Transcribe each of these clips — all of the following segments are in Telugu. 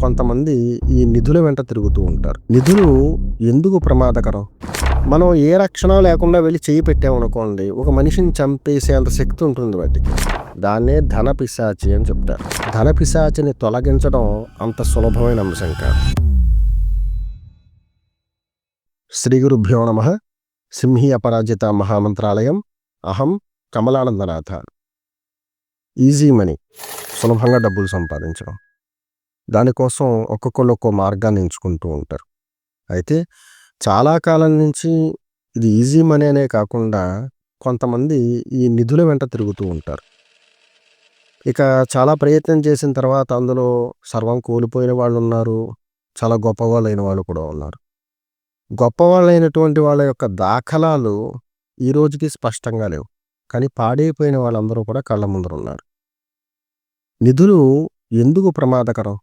కొంతమంది ఈ నిధుల వెంట తిరుగుతూ ఉంటారు. నిధులు ఎందుకు ప్రమాదకరం? మనం ఏ రక్షణ లేకుండా వెళ్ళి చెయ్యి పెట్టామనుకోండి, ఒక మనిషిని చంపేసేంత శక్తి ఉంటుంది వాటికి. దాన్నే ధన పిశాచి అని చెప్తారు. ధన పిశాచిని తొలగించడం అంత సులభమైన అంశం కాదు. శ్రీ గురుభ్యో నమః. సింహి అపరాజిత మహామంత్రాలయం. అహం కమలానందనాథ. ఈజీ మనీ, సులభంగా డబ్బులు సంపాదించడం. దానికోసం ఒక్కొక్కళ్ళు ఒక్కో మార్గాన్ని ఎంచుకుంటూ ఉంటారు. అయితే చాలా కాలం నుంచి ఇది ఈజీ మనీ అనే కాకుండా కొంతమంది ఈ నిధుల వెంట తిరుగుతూ ఉంటారు. ఇక చాలా ప్రయత్నం చేసిన తర్వాత అందులో సర్వం కోల్పోయిన వాళ్ళు ఉన్నారు, చాలా గొప్పవాళ్ళైన వాళ్ళు కూడా ఉన్నారు. గొప్పవాళ్ళైనటువంటి వాళ్ళ యొక్క దాఖలాలు ఈ రోజుకి స్పష్టంగా లేవు, కానీ పాడైపోయిన వాళ్ళందరూ కూడా కళ్ళ ముందర ఉన్నారు. నిధులు ఎందుకు ప్రమాదకరం?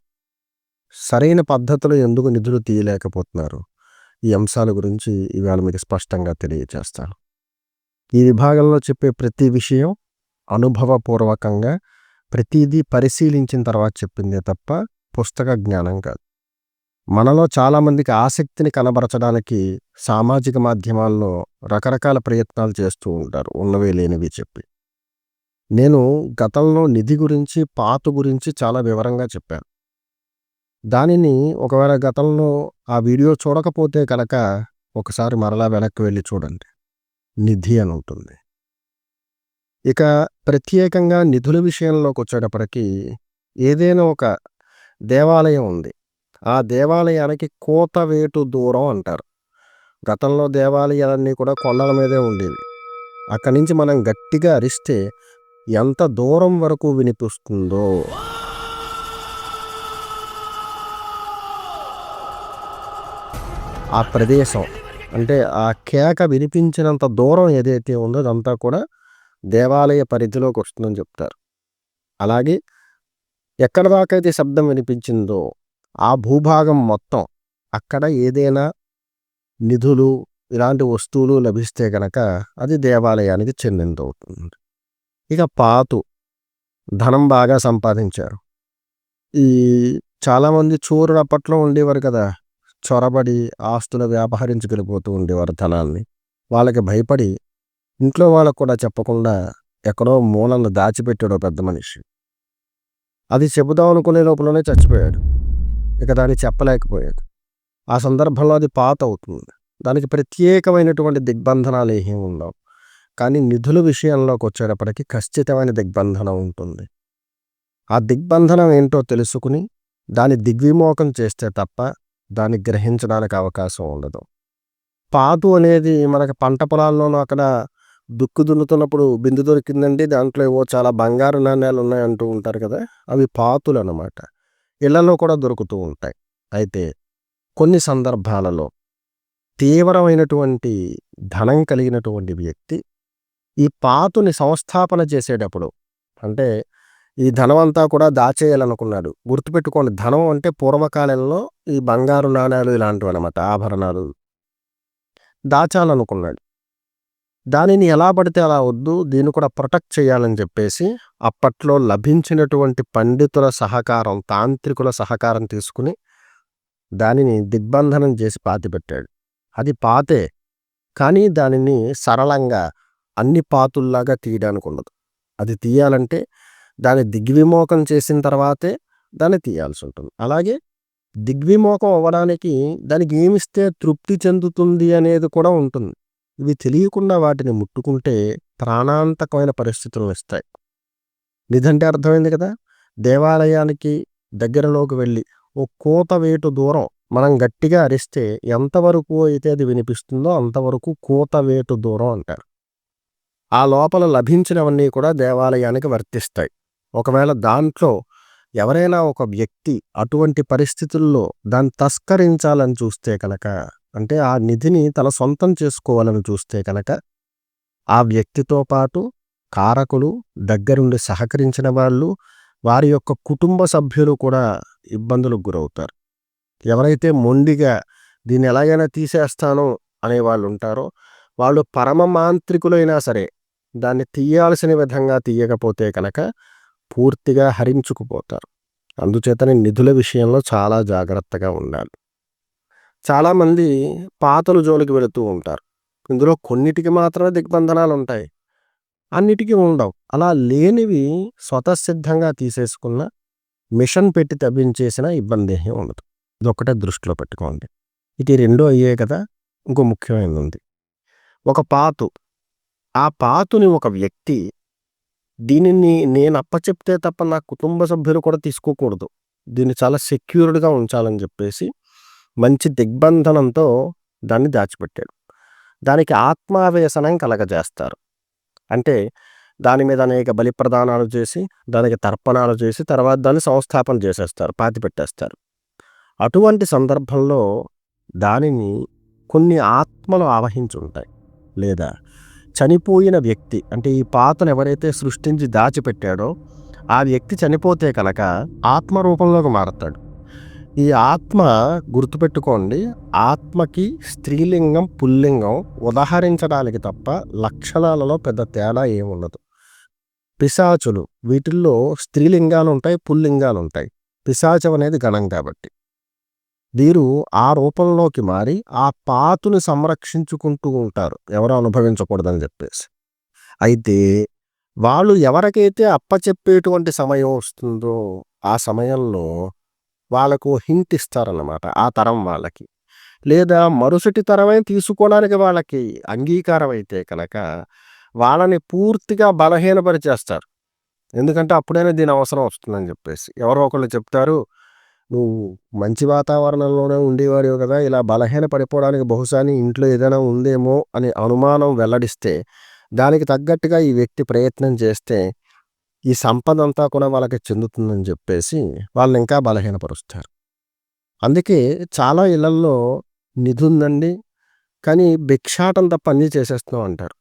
సరైన పద్ధతిలో ఎందుకు నిధులు తీయలేకపోతున్నారు? ఈ అంశాల గురించి ఇవాళ మీకు స్పష్టంగా తెలియజేస్తాను. ఈ విభాగంలో చెప్పే ప్రతి విషయం అనుభవపూర్వకంగా ప్రతిదీ పరిశీలించిన తర్వాత చెప్పిందే తప్ప పుస్తక జ్ఞానం కాదు. మనలో చాలామందికి ఆసక్తిని కనబరచడానికి సామాజిక మాధ్యమాల్లో రకరకాల ప్రయత్నాలు చేస్తూ ఉంటారు, ఉన్నవి లేనివి చెప్పి. నేను గతంలో నిధి గురించి, పాతు గురించి చాలా వివరంగా చెప్పాను. దానిని ఒకవేళ గతంలో ఆ వీడియో చూడకపోతే కనుక ఒకసారి మరలా వెనక్కి వెళ్ళి చూడండి. నిధి అని ఉంటుంది. ఇక ప్రత్యేకంగా నిధుల విషయంలోకి వచ్చేటప్పటికి ఏదైనా ఒక దేవాలయం ఉంది. ఆ దేవాలయానికి కోతవేటు దూరం అంటారు. గతంలో దేవాలయాలన్నీ కూడా కొండల మీదే ఉండేవి. అక్కడి నుంచి మనం గట్టిగా అరిస్తే ఎంత దూరం వరకు వినిపిస్తుందో ఆ ప్రదేశం, అంటే ఆ కేక వినిపించినంత దూరం ఏదైతే ఉందో అదంతా కూడా దేవాలయ పరిధిలోకి వస్తుందని చెప్తారు. అలాగే ఎక్కడ దాకా అయితే శబ్దం వినిపించిందో ఆ భూభాగం మొత్తం, అక్కడ ఏదైనా నిధులు ఇలాంటి వస్తువులు లభిస్తే కనుక అది దేవాలయానికి చెందిందవుతుంది. ఇక పాతు, ధనం బాగా సంపాదించారు. ఈ చాలామంది చోరులు అప్పట్లో ఉండేవారు కదా, చొరబడి ఆస్తులు వ్యాపహరించుకెళ్ళిపోతూ ఉండేవారు ధనాన్ని. వాళ్ళకి భయపడి ఇంట్లో వాళ్ళకు కూడా చెప్పకుండా ఎక్కడో మూలన దాచిపెట్టాడు పెద్ద మనిషి. అది చెబుదాం అనుకునే లోపలనే చచ్చిపోయాడు. ఇక దాన్ని చెప్పలేకపోయాడు. ఆ సందర్భంలో అది పాత అవుతుంది. దానికి ప్రత్యేకమైనటువంటి దిగ్బంధనాలు ఏమీ ఉండవు. కానీ నిధుల విషయంలోకి వచ్చేటప్పటికి ఖచ్చితమైన దిగ్బంధనం ఉంటుంది. ఆ దిగ్బంధనం ఏంటో తెలుసుకుని దాన్ని దిగ్విమోకం చేస్తే తప్ప దాన్ని గ్రహించడానికి అవకాశం ఉండదు. పాతు అనేది మనకి పంట పొలాల్లోనూ అక్కడ దుక్కు దున్నుతున్నప్పుడు బిందు దొరికిందండి, దాంట్లో ఏవో చాలా బంగారు నాణ్యాలు ఉన్నాయంటూ ఉంటారు కదా, అవి పాతులు అన్నమాట. ఇళ్లలో కూడా దొరుకుతూ ఉంటాయి. అయితే కొన్ని సందర్భాలలో తీవ్రమైనటువంటి ధనం కలిగినటువంటి వ్యక్తి ఈ పాతుని సంస్థాపన చేసేటప్పుడు, అంటే ఈ ధనమంతా కూడా దాచేయాలనుకున్నాడు. గుర్తుపెట్టుకోండి, ధనం అంటే పూర్వకాలంలో ఈ బంగారు నాణ్యాలు ఇలాంటివి అనమాట, ఆభరణాలు దాచాలనుకున్నాడు. దానిని ఎలా పడితే అలా వద్దు, దీన్ని కూడా ప్రొటెక్ట్ చేయాలని చెప్పేసి అప్పట్లో లభించినటువంటి పండితుల సహకారం, తాంత్రికుల సహకారం తీసుకుని దానిని దిగ్బంధనం చేసి పాతిపెట్టాడు. అది పాతే, కానీ దానిని సరళంగా అన్ని పాతుల్లాగా తీయడానికి ఉండదు. అది తీయాలంటే దాన్ని దిగ్విమోకం చేసిన తర్వాతే దాన్ని తీయాల్సి ఉంటుంది. అలాగే దిగ్విమోకం అవ్వడానికి దానికి ఏమిస్తే తృప్తి చెందుతుంది అనేది కూడా ఉంటుంది. ఇవి తెలియకుండా వాటిని ముట్టుకుంటే ప్రాణాంతకమైన పరిస్థితులను ఇస్తాయి. నిధంటే అర్థమైంది కదా. దేవాలయానికి దగ్గరలోకి వెళ్ళి ఓ కోతవేటు దూరం మనం గట్టిగా అరిస్తే ఎంతవరకు అయితే అది వినిపిస్తుందో అంతవరకు కోతవేటు దూరం అంటారు. ఆ లోపల లభించినవన్నీ కూడా దేవాలయానికి వర్తిస్తాయి. ఒకవేళ దాంట్లో ఎవరైనా ఒక వ్యక్తి అటువంటి పరిస్థితుల్లో దాన్ని తస్కరించాలని చూస్తే కనుక, అంటే ఆ నిధిని తన సొంతం చేసుకోవాలని చూస్తే కనుక, ఆ వ్యక్తితో పాటు కారకులు, దగ్గరుండి సహకరించిన వాళ్ళు, వారి యొక్క కుటుంబ సభ్యులు కూడా ఇబ్బందులకు గురవుతారు. ఎవరైతే మొండిగా దీన్ని ఎలాగైనా తీసేస్తాను అనే వాళ్ళు ఉంటారో వాళ్ళు పరమ మాంత్రికులైనా సరే దాన్ని తీయాల్సిన విధంగా తీయకపోతే కనుక పూర్తిగా హరించుకుపోతారు. అందుచేతనే నిధుల విషయంలో చాలా జాగ్రత్తగా ఉండాలి. చాలామంది పాతల జోలికి వెళుతూ ఉంటారు. ఇందులో కొన్నిటికి మాత్రమే దిగ్బంధనాలుంటాయి. అన్నిటికీ ఉండవు. అలా లేనివి స్వతసిద్ధంగా తీసేసుకున్న, మిషన్ పెట్టి తవ్వించేసినా ఇబ్బందేమీ ఉండదు. ఇదొక్కటే దృష్టిలో పెట్టుకోండి. ఇటు ఈ 2 అయ్యాయి కదా! ఇంకో ముఖ్యమైనదుంది. ఒక పాతు. ఆ పాతుని ఒక వ్యక్తి దీనిని నేను అప్పచెప్తే తప్ప నా కుటుంబ సభ్యులు కూడా తీసుకోకూడదు. దీన్ని చాలా సెక్యూర్డ్‌గా ఉంచాలని చెప్పేసి మంచి దిగ్బంధనంతో దాన్ని దాచిపెట్టాడు. దానికి ఆత్మావేశనం కలగజేస్తారు. అంటే దాని మీద అనేక బలి ప్రదానాలు చేసి, దానికి తర్పణాలు చేసి, తర్వాత దాన్ని సంస్థాపన చేసేస్తారు. పాతిపెట్టేస్తారు. అటువంటి సందర్భంలో దానిని కొన్ని ఆత్మలు ఆవహించుంటాయి. లేదా చనిపోయిన వ్యక్తి అంటే ఈ పాతను ఎవరైతే సృష్టించి దాచిపెట్టాడో ఆ వ్యక్తి చనిపోతే కనుక ఆత్మ రూపంలోకి మారతాడు. ఈ ఆత్మ గుర్తుపెట్టుకోండి, ఆత్మకి స్త్రీలింగం, పుల్లింగం ఉదహరించడానికి తప్ప లక్షణాలలో పెద్ద తేడా ఏముండదు. పిశాచులు వీటిల్లో స్త్రీలింగాలు ఉంటాయి, పుల్లింగాలు ఉంటాయి. పిశాచం అనేది గణం కాబట్టి వీరు ఆ రూపంలోకి మారి ఆ పాతుని సంరక్షించుకుంటూ ఉంటారు, ఎవరు అనుభవించకూడదని చెప్పేసి. అయితే వాళ్ళు ఎవరికైతే అప్పచెప్పేటువంటి సమయం వస్తుందో ఆ సమయంలో వాళ్ళకు హింట్ ఇస్తారన్నమాట ఆ తరం వాళ్ళకి. లేదా మరుసటి తరమే తీసుకోవడానికి వాళ్ళకి అంగీకారం అయితే కనుక వాళ్ళని పూర్తిగా బలహీనపరిచేస్తారు. ఎందుకంటే అప్పుడైనా దీని అవసరం వస్తుందని చెప్పేసి. ఎవరో ఒకళ్ళు చెప్తారు, నువ్వు మంచి వాతావరణంలోనే ఉండేవాడివి కదా, ఇలా బలహీన పడిపోవడానికి బహుశా నీ ఇంట్లో ఏదైనా ఉందేమో అని అనుమానం వెల్లడిస్తే దానికి తగ్గట్టుగా ఈ వ్యక్తి ప్రయత్నం చేస్తే ఈ సంపద అంతా కూడా వాళ్ళకి చెందుతుందని చెప్పేసి వాళ్ళని ఇంకా బలహీనపరుస్తారు. అందుకే చాలా ఇళ్లల్లో నిధి ఉందండి, కానీ భిక్షాటం తప్ప అన్నీ చేసేస్తున్నాం అంటారు.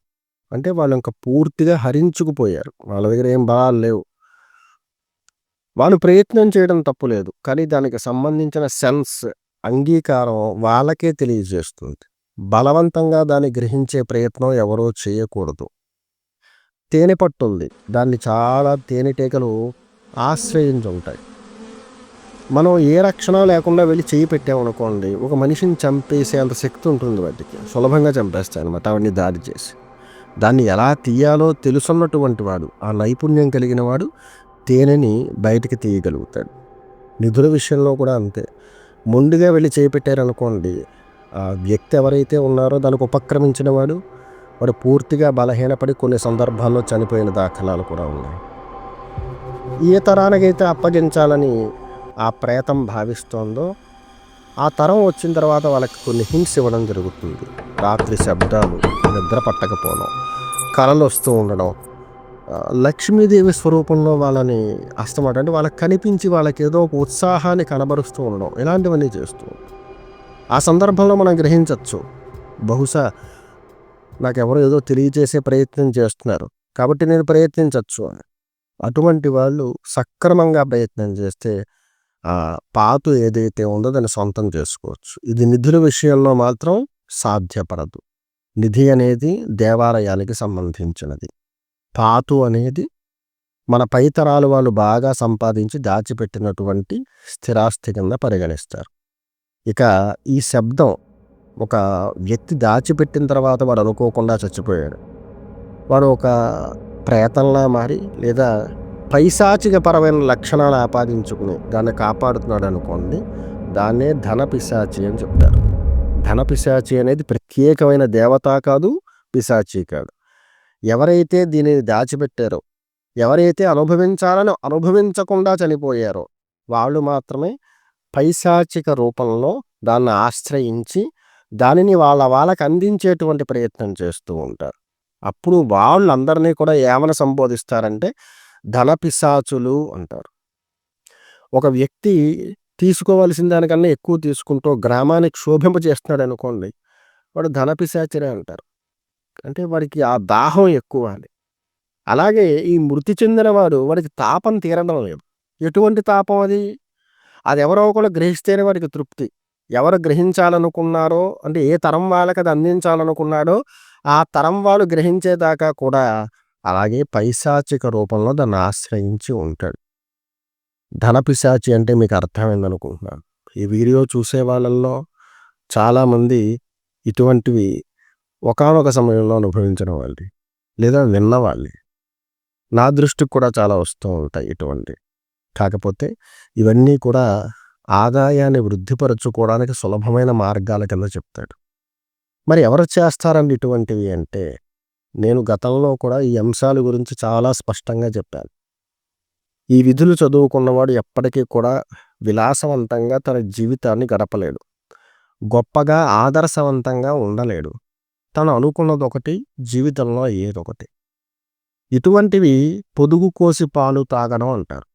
అంటే వాళ్ళు ఇంకా పూర్తిగా హరించుకుపోయారు, వాళ్ళ దగ్గర ఏం బలాలు లేవు. వాళ్ళు ప్రయత్నం చేయడం తప్పు లేదు, కానీ దానికి సంబంధించిన సెన్స్, అంగీకారం వాళ్ళకే తెలియజేస్తుంది. బలవంతంగా దాన్ని గ్రహించే ప్రయత్నం ఎవరో చేయకూడదు. తేనె పట్టుంది, దాన్ని చాలా తేనెటీగలు ఆశ్రయించుంటాయి. మనం ఏ రక్షణ లేకుండా వెళ్ళి చేయి పెట్టామనుకోండి, ఒక మనిషిని చంపేసేంత శక్తి ఉంటుంది వాటికి. సులభంగా చంపేస్తాయి అనమాట అవన్నీ దాడి చేసి. దాన్ని ఎలా తీయాలో తెలుసున్నటువంటి వాడు, ఆ నైపుణ్యం కలిగిన వాడు తేనెని బయటికి తీయగలుగుతాడు. నిధుల విషయంలో కూడా అంతే. మొండిగా వెళ్ళి చేపెట్టారనుకోండి, ఆ వ్యక్తి ఎవరైతే ఉన్నారో దానికి ఉపక్రమించిన వాడు పూర్తిగా బలహీనపడి కొన్ని సందర్భాల్లో చనిపోయిన దాఖలాలు కూడా ఉన్నాయి. ఏ తరానికైతే అప్పగించాలని ఆ ప్రేతం భావిస్తోందో ఆ తరం వచ్చిన తర్వాత వాళ్ళకి కొన్ని హింట్స్ ఇవ్వడం జరుగుతుంది. రాత్రి శబ్దాలు, నిద్ర పట్టకపోవడం, కలలు వస్తూ ఉండడం, లక్ష్మీదేవి స్వరూపంలో వాళ్ళని అస్తమాట అంటే వాళ్ళకి కనిపించి వాళ్ళకి ఏదో ఒక ఉత్సాహాన్ని కనబరుస్తూ ఉండడం, ఇలాంటివన్నీ చేస్తూ ఆ సందర్భంలో మనం గ్రహించవచ్చు, బహుశా నాకెవరో ఏదో తెలియజేసే ప్రయత్నం చేస్తున్నారు కాబట్టి నేను ప్రయత్నించవచ్చు అని. అటువంటి వాళ్ళు సక్రమంగా ప్రయత్నం చేస్తే ఆ పాతు ఏదైతే ఉందో దాన్ని సొంతం చేసుకోవచ్చు. ఇది నిధుల విషయంలో మాత్రం సాధ్యపడదు. నిధి అనేది దేవాలయానికి సంబంధించినది. పాతు అనేది మన పైతరాలు వాళ్ళు బాగా సంపాదించి దాచిపెట్టినటువంటి స్థిరాస్తి కింద పరిగణిస్తారు. ఇక ఈ శబ్దం ఒక వ్యక్తి దాచిపెట్టిన తర్వాత వాడు అనుకోకుండా చచ్చిపోయాడు, వాడు ఒక ప్రేతంలా మారి లేదా పైశాచిక పరమైన లక్షణాలు ఆపాదించుకుని దాన్ని కాపాడుతున్నాడు అనుకోండి, దాన్నే ధన పిశాచి అని చెప్తారు. ధన పిశాచి అనేది ప్రత్యేకమైన దేవత కాదు, పిశాచి కాదు. ఎవరైతే దీనిని దాచిపెట్టారో, ఎవరైతే అనుభవించాలని అనుభవించకుండా చనిపోయారో వాళ్ళు మాత్రమే పైశాచిక రూపంలో దాన్ని ఆశ్రయించి దానిని వాళ్ళకి అందించేటువంటి ప్రయత్నం చేస్తూ ఉంటారు. అప్పుడు వాళ్ళందరినీ కూడా ఏమని సంబోధిస్తారంటే ధన పిశాచులు అంటారు. ఒక వ్యక్తి తీసుకోవాల్సిన దానికన్నా ఎక్కువ తీసుకుంటూ గ్రామానికి శోభింపజేస్తున్నాడు అనుకోండి, వాడు ధన పిశాచిరే అంటారు. అంటే వాడికి ఆ దాహం ఎక్కువ అని. అలాగే ఈ మృతి చెందిన వాడికి తాపం తీరడం లేదు. ఎటువంటి తాపం అది? అది ఎవరో ఒకరు గ్రహిస్తేనే వాడికి తృప్తి. ఎవరు గ్రహించాలనుకున్నారో అంటే ఏ తరం వాళ్ళకి అది అందించాలనుకున్నాడో ఆ తరం వాళ్ళు గ్రహించేదాకా కూడా అలాగే పైశాచిక రూపంలో దాన్ని ఆశ్రయించి ఉంటాడు. ధనపిశాచి అంటే మీకు అర్థమైందనుకుంటున్నాను. ఈ వీడియో చూసే వాళ్ళల్లో చాలామంది ఇటువంటివి ఒకానొక సమయంలో అనుభవించిన వాళ్ళే లేదా విన్నవాళ్ళే. నా దృష్టికి కూడా చాలా వస్తూ ఉంటాయి ఇటువంటివి. కాకపోతే ఇవన్నీ కూడా ఆదాయాన్ని వృద్ధిపరచుకోవడానికి సులభమైన మార్గాల కింద చెప్తాడు. మరి ఎవరు చేస్తారండి ఇటువంటివి అంటే, నేను గతంలో కూడా ఈ అంశాల గురించి చాలా స్పష్టంగా చెప్పాను. ఈ విధులు చదువుకున్నవాడు ఎప్పటికీ కూడా విలాసవంతంగా తన జీవితాన్ని గడపలేడు. గొప్పగా ఆదర్శవంతంగా ఉండలేడు. తను అనుకున్నదొకటి, జీవితంలో ఏదొకటి. ఇటువంటివి పొదుగు కోసి పాలు తాగడం అంటారు.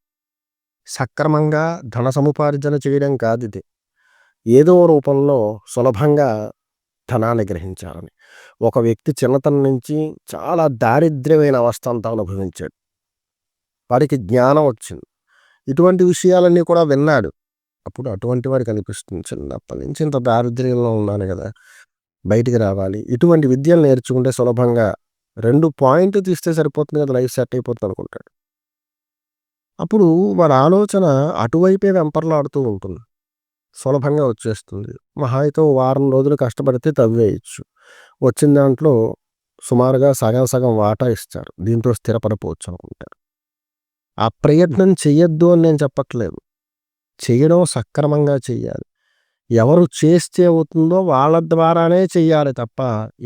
సక్రమంగా ధన సముపార్జన చేయడం కాదిది. ఏదో రూపంలో సులభంగా ధనాన్ని గ్రహించాలని. ఒక వ్యక్తి చిన్నతనం నుంచి చాలా దారిద్ర్యమైన అవస్థ అంతా అనుభవించాడు. వాడికి జ్ఞానం వచ్చింది. ఇటువంటి విషయాలన్నీ కూడా విన్నాడు. అప్పుడు అటువంటి వాడికి అనిపిస్తుంది, చిన్నప్పటి నుంచి ఇంత దారిద్ర్యంలో ఉన్నాను కదా, బయటికి రావాలి. ఇటువంటి విద్యలు నేర్చుకుంటే సులభంగా 2 పాయింట్లు తీస్తే సరిపోతుంది కదా, లైఫ్ సెట్ అయిపోతుంది అనుకుంటాడు. అప్పుడు వాడి ఆలోచన అటువైపే వెంపర్లాడుతూ ఉంటుంది. సులభంగా వచ్చేస్తుంది. మహా అయితే వారం రోజులు కష్టపడితే తవ్వేయచ్చు. వచ్చిన దాంట్లో సుమారుగా సగం సగం వాటా ఇస్తారు. దీంతో స్థిరపడిపోవచ్చు అనుకుంటారు. ఆ ప్రయత్నం చెయ్యొద్దు అని నేను చెప్పట్లేదు. చేయడం సక్రమంగా చెయ్యాలి. ఎవరు చేస్తే అవుతుందో వాళ్ళ ద్వారానే చెయ్యాలి తప్ప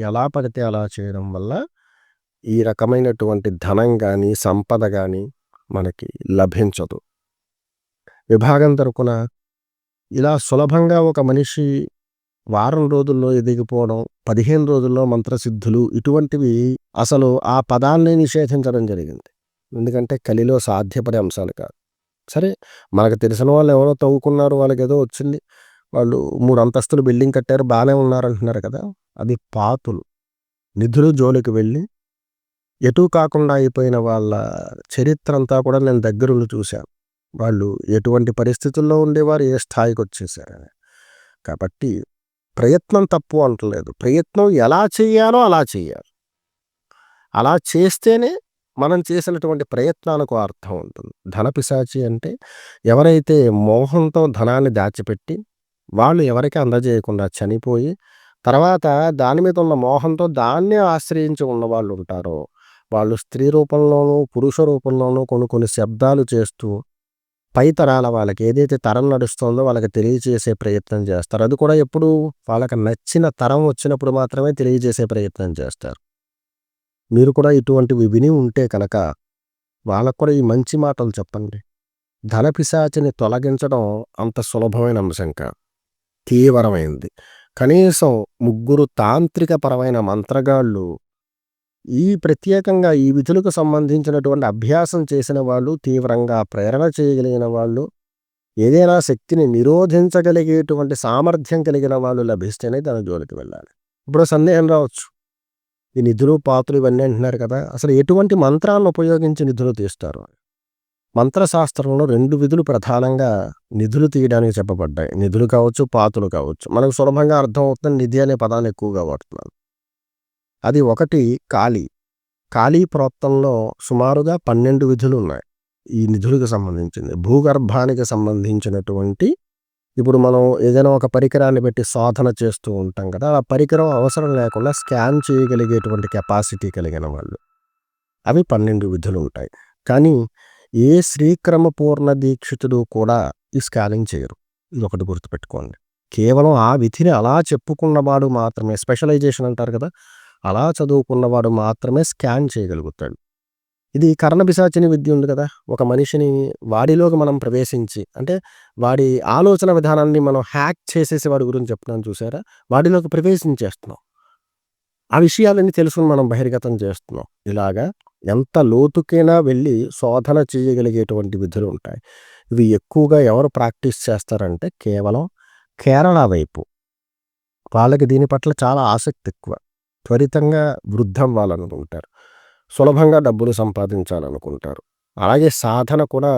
ఎలా పడితే అలా చేయడం వల్ల ఈ రకమైనటువంటి ధనం కానీ సంపద కానీ మనకి లభించదు. విభాగం తరపున ఇలా సులభంగా ఒక మనిషి వారం రోజుల్లో ఎదిగిపోవడం, 15 రోజుల్లో మంత్రసిద్ధులు, ఇటువంటివి అసలు ఆ పదాన్ని నిషేధించడం జరిగింది. ఎందుకంటే కలిలో సాధ్యపడే అంశాలు కాదు. సరే, మనకు తెలిసిన వాళ్ళు ఎవరో తవ్వుకున్నారు, వాళ్ళకి ఏదో వచ్చింది, వాళ్ళు 3 అంతస్తులు బిల్డింగ్ కట్టారు, బాగానే ఉన్నారు అంటున్నారు కదా. అది పాతులు. నిధులు జోలికి వెళ్ళి ఎటూ కాకుండా అయిపోయిన వాళ్ళ చరిత్ర అంతా కూడా నేను దగ్గరుండి చూశాను. వాళ్ళు ఎటువంటి పరిస్థితుల్లో ఉండేవారు, ఏ స్థాయికి వచ్చేసారని. కాబట్టి ప్రయత్నం తప్పు అంటలేదు. ప్రయత్నం ఎలా చేయాలో అలా చేయాలి. అలా చేస్తేనే మనం చేసినటువంటి ప్రయత్నాలకు అర్థం ఉంటుంది. ధనపిశాచి అంటే ఎవరైతే మోహంతో ధనాన్ని దాచిపెట్టి వాళ్ళు ఎవరికి అందజేయకుండా చనిపోయి తర్వాత దాని మీద ఉన్న మోహంతో దాన్నే ఆశ్రయించి ఉన్నవాళ్ళు ఉంటారో, వాళ్ళు స్త్రీ రూపంలోనూ పురుష రూపంలోనూ కొన్ని శబ్దాలు చేస్తూ పై తరాల వాళ్ళకి ఏదైతే తరం నడుస్తుందో వాళ్ళకి తెలియజేసే ప్రయత్నం చేస్తారు. అది కూడా ఎప్పుడు వాళ్ళకి నచ్చిన తరం వచ్చినప్పుడు మాత్రమే తెలియజేసే ప్రయత్నం చేస్తారు. మీరు కూడా ఇటువంటివి విని ఉంటే కనుక వాళ్ళకు కూడా ఈ మంచి మాటలు చెప్పండి. ధనపిశాచిని తొలగించడం అంత సులభమైన అంశం కాదు, తీవ్రమైంది. కనీసం 3 తాంత్రిక పరమైన మంత్రగాళ్ళు ప్రత్యేకంగా ఈ విధులకు సంబంధించినటువంటి అభ్యాసం చేసిన వాళ్ళు, తీవ్రంగా ప్రేరణ చేయగలిగిన వాళ్ళు, ఏదైనా శక్తిని నిరోధించగలిగేటువంటి సామర్థ్యం కలిగిన వాళ్ళు లభిస్తేనే దాని జోలికి వెళ్ళాలి. ఇప్పుడు సందేహం రావచ్చు, ఈ నిధులు పాత్రలు ఇవన్నీ అంటున్నారు కదా, అసలు ఎటువంటి మంత్రాలను ఉపయోగించి నిధులు తీస్తారు? మంత్రశాస్త్రంలో 2 విధులు ప్రధానంగా నిధులు తీయడానికి చెప్పబడ్డాయి. నిధులు కావచ్చు, పాతులు కావచ్చు. మనకు సులభంగా అర్థమవుతుంది, నిధి అనే పదాన్ని ఎక్కువగా వాడుతున్నాను. అది ఒకటి కాళీ. కాళీ ప్రోక్తంలో సుమారుగా 12 విధులు ఉన్నాయి ఈ నిధులకు సంబంధించింది. భూగర్భానికి సంబంధించినటువంటి, ఇప్పుడు మనం ఏదైనా ఒక పరికరాన్ని పెట్టి శోధన చేస్తూ ఉంటాం కదా, ఆ పరికరం అవసరం లేకుండా స్కాన్ చేయగలిగేటువంటి కెపాసిటీ కలిగిన వాళ్ళు, అవి 12 విధులు ఉంటాయి. కానీ ఏ శ్రీక్రమ పూర్ణ దీక్షితుడు కూడా ఈ స్కానింగ్ చేయరు. ఇది ఒకటి గుర్తుపెట్టుకోండి. కేవలం ఆ విధిని అలా చెప్పుకున్నవాడు మాత్రమే, స్పెషలైజేషన్ అంటారు కదా, అలా చదువుకున్నవాడు మాత్రమే స్కాన్ చేయగలుగుతాడు. ఇది కర్ణపిశాచిని విద్య ఉంది కదా, ఒక మనిషిని వాడిలోకి మనం ప్రవేశించి, అంటే వాడి ఆలోచన విధానాన్ని మనం హ్యాక్ చేసేసి వాడి గురించి చెప్తున్నాను చూసారా, వాడిలోకి ప్రవేశించేస్తున్నాం. ఆ విషయాలన్నీ తెలుసుకుని మనం బహిర్గతం చేస్తున్నాం. ఇలాగా ఎంత లోతుకైనా వెళ్ళి శోధన చేయగలిగేటువంటి విధులు ఉంటాయి. ఇవి ఎక్కువగా ఎవరు ప్రాక్టీస్ చేస్తారంటే కేవలం కేరళ వైపు వాళ్ళకి దీని పట్ల చాలా ఆసక్తి ఎక్కువ. త్వరితంగా వృద్ధవ్వాలనుకుంటారు, సులభంగా డబ్బులు సంపాదించాలనుకుంటారు. అలాగే సాధన కూడా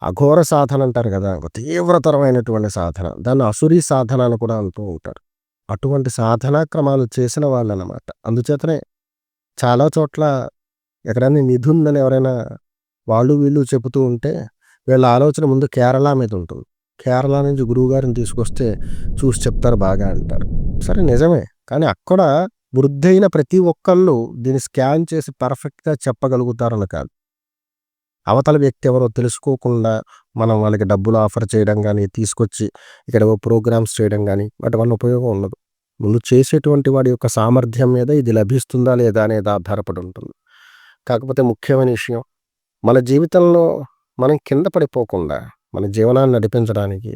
అఘోర సాధన అంటారు కదా, తీవ్రతరమైనటువంటి సాధన, దాన్ని అసురీ సాధన అని కూడా అంటూ ఉంటారు. అటువంటి సాధనా క్రమాలు చేసిన వాళ్ళు అన్నమాట. అందుచేతనే చాలా చోట్ల ఎక్కడైనా నిధి ఉందని ఎవరైనా వాళ్ళు వీళ్ళు చెబుతూ ఉంటే వీళ్ళ ఆలోచన ముందు కేరళ మీద ఉంటుంది. కేరళ నుంచి గురువుగారిని తీసుకొస్తే చూసి చెప్తారు బాగా అంటారు. సరే నిజమే. కానీ అక్కడ వృద్ధైన ప్రతి ఒక్కళ్ళు దీన్ని స్కాన్ చేసి పర్ఫెక్ట్‌గా చెప్పగలుగుతారని కాదు. అవతల వ్యక్తి ఎవరో తెలుసుకోకుండా మనం వాళ్ళకి డబ్బులు ఆఫర్ చేయడం గానీ, తీసుకొచ్చి ఇక్కడ ప్రోగ్రామ్స్ చేయడం గానీ, వాటి వల్ల ఉపయోగం ఉండదు. ముందు చేసేటువంటి వాడి యొక్క సామర్థ్యం మీద ఇది లభిస్తుందా లేదా అనేది ఆధారపడి ఉంటుంది. కాకపోతే ముఖ్యమైన విషయం, మన జీవితంలో మనం కింద పడిపోకుండా మన జీవనాన్ని నడిపించడానికి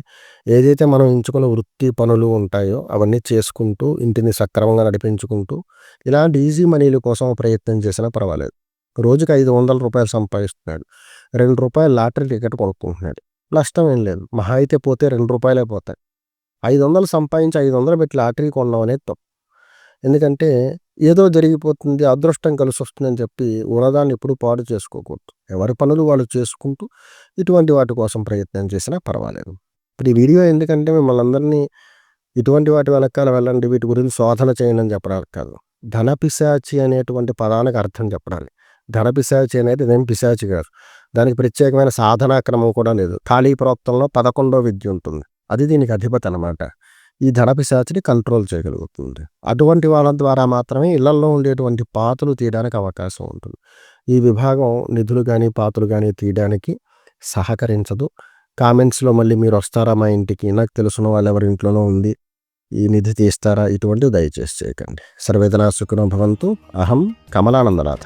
ఏదైతే మనం ఎంచుకున్న వృత్తి పనులు ఉంటాయో అవన్నీ చేసుకుంటూ ఇంటిని సక్రమంగా నడిపించుకుంటూ ఇలాంటి ఈజీ మనీల కోసం ప్రయత్నం చేసినా పర్వాలేదు. రోజుకి ₹500 సంపాదిస్తున్నాడు. ₹2 లాటరీ టికెట్ కొనుక్కుంటున్నాడు. నష్టం ఏం లేదు. మహా అయితే పోతే ₹2 పోతాయి. 500 సంపాదించి 500 పెట్టి లాటరీ కొనడం అనేది తప్పు. ఎందుకంటే ఏదో జరిగిపోతుంది, అదృష్టం కలిసొస్తుందని చెప్పి ఉన్నదాన్ని ఎప్పుడు పాడు చేసుకోకూడదు. ఎవరి పనులు వాళ్ళు చేసుకుంటూ ఇటువంటి వాటి కోసం ప్రయత్నం చేసినా పర్వాలేదు. ఇప్పుడు ఈ వీడియో ఎందుకంటే మిమ్మల్ని అందరినీ ఇటువంటి వాటి వెనకాల వెళ్ళండి, వీటి గురించి శోధన చేయండి అని చెప్పడానికి కాదు. ధనపిశాచి అనేటువంటి పదానికి అర్థం చెప్పడానికి. ధనపిశాచి అనేది ఇదేం పిశాచి కాదు. దానికి ప్రత్యేకమైన సాధనా క్రమం కూడా లేదు. కాళీ ప్రోక్తంలో 11వ విద్య ఉంటుంది. అది దీనికి అధిపతి అనమాట. ఈ ధనపిశాచిని కంట్రోల్ చేయగలుగుతుంది. అటువంటి వాళ్ళ ద్వారా మాత్రమే ఇళ్లల్లో ఉండేటువంటి పాతులు తీయడానికి అవకాశం ఉంటుంది. ఈ విభాగం నిధులు కానీ పాతులు కానీ తీయడానికి సహకరించదు. కామెంట్స్లో మళ్ళీ మీరు వస్తారా మా ఇంటికి, నాకు తెలిసిన వాళ్ళు ఎవరి ఇంట్లోనో ఉంది, ఈ నిధి తీస్తారా, ఇటువంటివి దయచేసి చేయకండి. సర్వేదనా సుఖినో భవంతు. అహం కమలానందనాథ.